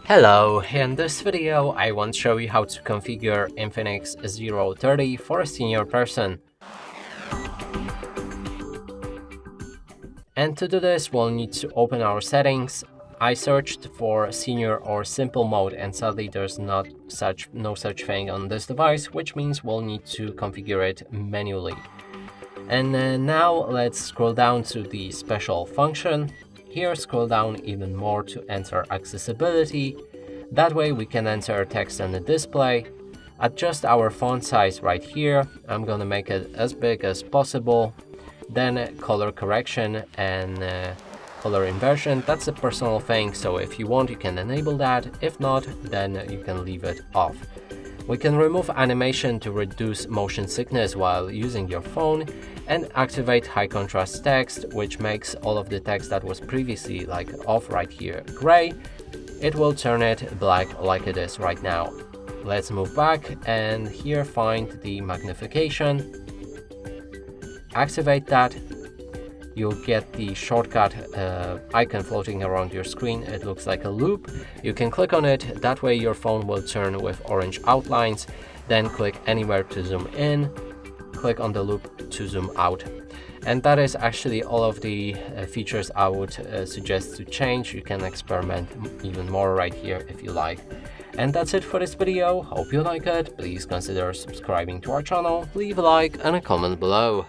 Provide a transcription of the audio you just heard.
Hello, in this video I want to show you how to configure INFINIX Zero 30 for a senior person. And to do this we'll need to open our settings. I searched for senior or simple mode and sadly there's no such thing on this device, which means we'll need to configure it manually. And now let's scroll down to the special function. Here scroll down even more to enter accessibility. That way we can enter text on the display. Adjust our font size right here. I'm gonna make it as big as possible. Then color correction and color inversion, that's a personal thing, so if you want you can enable that. If not, then you can leave it off. We can remove animation to reduce motion sickness while using your phone, and activate high contrast text, which makes all of the text that was previously like off right here gray. It will turn it black like it is right now. Let's move back and here find the magnification. Activate that. You'll get the shortcut icon floating around your screen. It looks like a loop. You can click on it. That way your phone will turn with orange outlines. Then click anywhere to zoom in. Click on the loop to zoom out. And that is actually all of the features I would suggest to change. You can experiment even more right here if you like. And that's it for this video. Hope you like it. Please consider subscribing to our channel. Leave a like and a comment below.